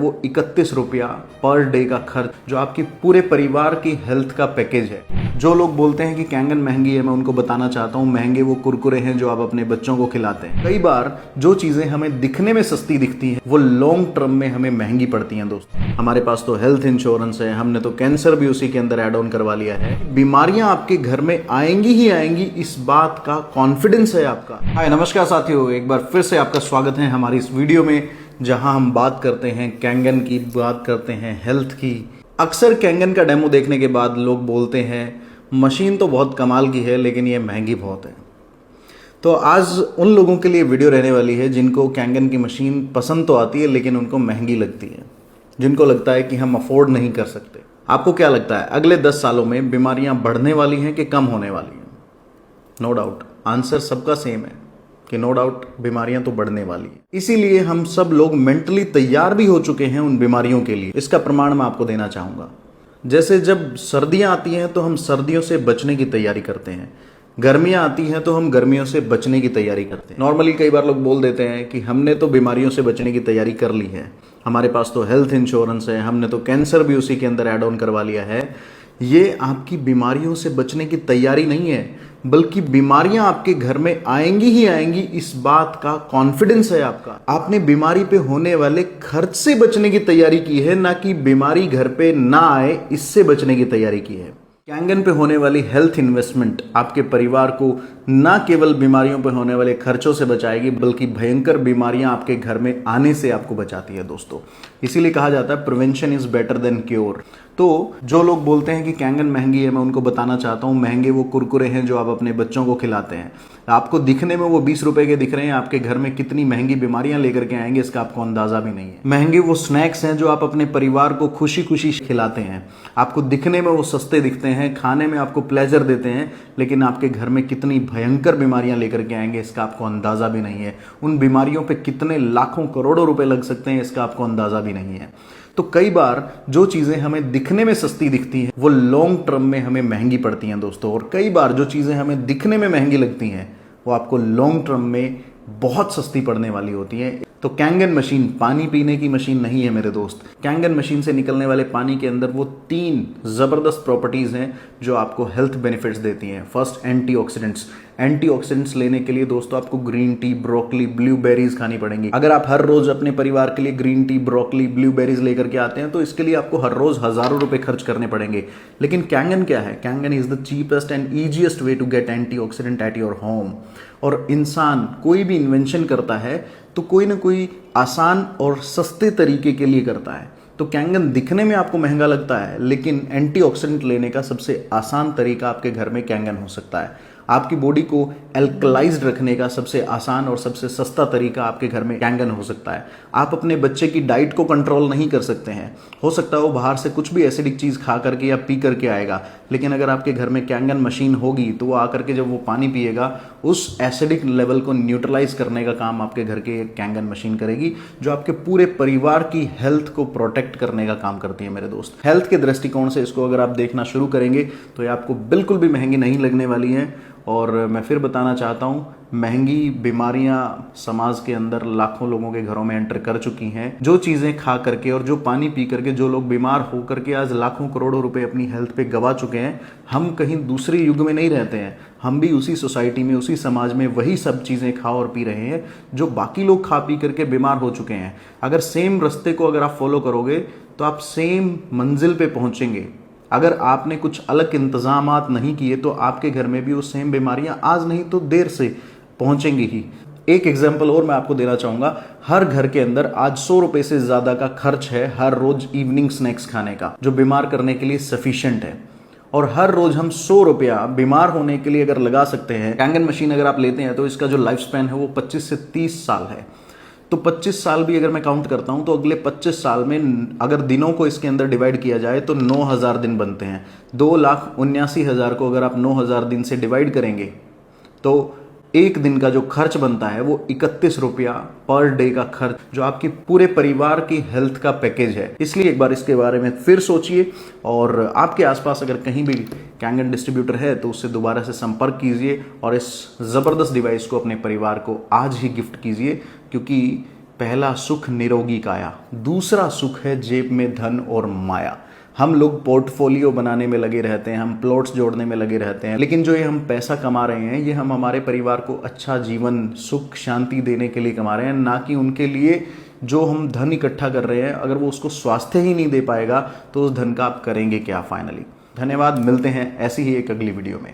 वो 31 रुपया per day का खर्च, जो आपकी पूरे परिवार की हेल्थ का पैकेज है। जो लोग बोलते हैं कि कैंगन महंगी है, मैं उनको बताना चाहता हूँ महंगे वो कुरकुरे हैं जो आप अपने बच्चों को खिलाते हैं। कई बार जो चीजें हमें दिखने में सस्ती दिखती हैं वो लॉन्ग टर्म में हमें महंगी पड़ती हैं। दोस्तों, हमारे पास तो हेल्थ इंश्योरेंस है, हमने तो कैंसर भी उसी के अंदर एड ऑन करवा लिया है। बीमारियां आपके घर में आएंगी ही आएंगी, इस बात का कॉन्फिडेंस है आपका। हाय नमस्कार साथियों, एक बार फिर से आपका स्वागत है हमारी इस वीडियो में, जहां हम बात करते हैं कैंगन की, बात करते हैं हेल्थ की। अक्सर कैंगन का डेमो देखने के बाद लोग बोलते हैं मशीन तो बहुत कमाल की है लेकिन ये महंगी बहुत है। तो आज उन लोगों के लिए वीडियो रहने वाली है जिनको कैंगन की मशीन पसंद तो आती है लेकिन उनको महंगी लगती है, जिनको लगता है कि हम अफोर्ड नहीं कर सकते। आपको क्या लगता है अगले 10 सालों में बीमारियां बढ़ने वाली हैं कि कम होने वाली हैं? नो डाउट आंसर सबका सेम है कि नो डाउट बीमारियां तो बढ़ने वाली है। इसीलिए हम सब लोग मेंटली तैयार भी हो चुके हैं उन बीमारियों के लिए। इसका प्रमाण मैं आपको देना चाहूंगा। जैसे जब सर्दियां आती हैं तो हम सर्दियों से बचने की तैयारी करते हैं, गर्मियां आती हैं तो हम गर्मियों से बचने की तैयारी करते हैं। नॉर्मली कई बार लोग बोल देते हैं कि हमने तो बीमारियों से बचने की तैयारी कर ली है, हमारे पास तो हेल्थ इंश्योरेंस है, हमने तो कैंसर भी उसी के अंदर एड ऑन करवा लिया है। ये आपकी बीमारियों से बचने की तैयारी नहीं है, बल्कि बीमारियां आपके घर में आएंगी ही आएंगी, इस बात का कॉन्फिडेंस है आपका। आपने बीमारी पे होने वाले खर्च से बचने की तैयारी की है, ना कि बीमारी घर पे ना आए इससे बचने की तैयारी की है। कैंगन पे होने वाली हेल्थ इन्वेस्टमेंट आपके परिवार को ना केवल बीमारियों पे होने वाले खर्चों से बचाएगी, बल्कि भयंकर बीमारियां आपके घर में आने से आपको बचाती है। दोस्तों, इसीलिए कहा जाता है prevention is better than cure. तो जो लोग बोलते हैं कि कैंगन महंगी है, मैं उनको बताना चाहता हूं महंगे वो कुरकुरे हैं जो आप अपने बच्चों को खिलाते हैं। आपको दिखने में वो 20 रुपए के दिख रहे हैं, आपके घर में कितनी महंगी बीमारियां लेकर के आएंगे इसका आपको अंदाजा भी नहीं है। महंगे वो स्नैक्स हैं जो आप अपने परिवार को खुशी खुशी खिलाते हैं। आपको दिखने में वो सस्ते दिखते हैं, खाने में आपको प्लेजर देते हैं, लेकिन आपके घर में कितनी भयंकर बीमारियां लेकर के आएंगे इसका आपको अंदाजा भी नहीं है। उन बीमारियों पे कितने लाखों करोड़ों रुपए लग सकते हैं इसका आपको अंदाजा भी नहीं है। तो कई बार जो चीजें हमें दिखने में सस्ती दिखती हैं वो लॉन्ग टर्म में हमें महंगी पड़ती हैं दोस्तों। और कई बार जो चीजें हमें दिखने में महंगी लगती हैं वो आपको लॉन्ग टर्म में बहुत सस्ती पड़ने वाली होती है। तो कैंगन मशीन पानी पीने की मशीन नहीं है मेरे दोस्त। कैंगन मशीन से निकलने वाले पानी के अंदर वो 3 जबरदस्त प्रॉपर्टीज हैं जो आपको हेल्थ बेनिफिट्स देती हैं। First, antioxidants. एंटीऑक्सीडेंट्स लेने के लिए दोस्तों आपको ग्रीन टी, ब्रोकली, ब्लूबेरीज खानी पड़ेंगी। अगर आप हर रोज अपने परिवार के लिए ग्रीन टी, ब्रोकली, ब्लूबेरीज लेकर के आते हैं तो इसके लिए आपको हर रोज हजारों रुपए खर्च करने पड़ेंगे। लेकिन कैंगन क्या है? Kangen is the cheapest and easiest way to get antioxidant at your home. और इंसान कोई भी इन्वेंशन करता है तो कोई ना कोई आसान और सस्ते तरीके के लिए करता है। तो कैंगन दिखने में आपको महंगा लगता है, लेकिन एंटीऑक्सीडेंट लेने का सबसे आसान तरीका आपके घर में कैंगन हो सकता है। आपकी बॉडी को एल्कलाइज्ड रखने का सबसे आसान और सबसे सस्ता तरीका आपके घर में कैंगन हो सकता है। आप अपने बच्चे की डाइट को कंट्रोल नहीं कर सकते हैं, हो सकता है वो बाहर से कुछ भी एसिडिक चीज खा करके या पी करके आएगा, लेकिन अगर आपके घर में कैंगन मशीन होगी तो वो आकर के जब वो पानी पिएगा उस एसिडिक लेवल को न्यूट्रलाइज करने का काम आपके घर के कैंगन मशीन करेगी, जो आपके पूरे परिवार की हेल्थ को प्रोटेक्ट करने का काम करती है मेरे दोस्त। हेल्थ के दृष्टिकोण से इसको अगर आप देखना शुरू करेंगे तो ये आपको बिल्कुल भी महंगी नहीं लगने वाली है। और मैं फिर बताना चाहता हूं, महंगी बीमारियां समाज के अंदर लाखों लोगों के घरों में एंटर कर चुकी हैं। जो चीजें खा करके और जो पानी पी करके जो लोग बीमार हो करके आज लाखों करोड़ों रुपए अपनी हेल्थ पे गवा चुके हैं, हम कहीं दूसरे युग में नहीं रहते हैं। हम भी उसी सोसाइटी में, उसी समाज में वही सब चीजें खा और पी रहे हैं जो बाकी लोग खा पी करके बीमार हो चुके हैं। अगर सेम रास्ते को अगर आप फॉलो करोगे तो आप सेम मंजिल पे पहुंचेंगे। अगर आपने कुछ अलग इंतजामात नहीं किए तो आपके घर में भी वो सेम बीमारियां आज नहीं तो देर से पहुंचेंगी ही। एक एग्जाम्पल और मैं आपको देना चाहूंगा। हर घर के अंदर आज 100 रुपए से ज्यादा का खर्च है हर रोज इवनिंग स्नैक्स खाने का, जो बीमार करने के लिए सफिशिएंट है। और हर रोज हम 100 रुपया बीमार होने के लिए अगर लगा सकते हैं, कैंगन मशीन अगर आप लेते हैं तो इसका जो लाइफ स्पैन है वो 25 से 30 साल है। तो 25 साल भी अगर मैं काउंट करता हूं तो अगले 25 साल में अगर दिनों को इसके अंदर डिवाइड किया जाए तो 9000 दिन बनते हैं। 2,79,000 को अगर आप 9000 दिन से डिवाइड करेंगे तो एक दिन का जो खर्च बनता है वो 31 रुपया पर डे का खर्च, जो आपकी पूरे परिवार की हेल्थ का पैकेज है। इसलिए एक बार इसके बारे में फिर सोचिए, और आपके आसपास अगर कहीं भी कैंगन डिस्ट्रीब्यूटर है तो उससे दोबारा से संपर्क कीजिए और इस जबरदस्त डिवाइस को अपने परिवार को आज ही गिफ्ट कीजिए, क्योंकि पहला सुख निरोगी काया, दूसरा सुख है जेब में धन और माया। हम लोग पोर्टफोलियो बनाने में लगे रहते हैं, हम प्लॉट्स जोड़ने में लगे रहते हैं, लेकिन जो ये हम पैसा कमा रहे हैं ये हम हमारे परिवार को अच्छा जीवन, सुख, शांति देने के लिए कमा रहे हैं, ना कि उनके लिए जो हम धन इकट्ठा कर रहे हैं अगर वो उसको स्वास्थ्य ही नहीं दे पाएगा तो उस धन का आप करेंगे क्या फाइनली। धन्यवाद, मिलते हैं ऐसी ही एक अगली वीडियो में।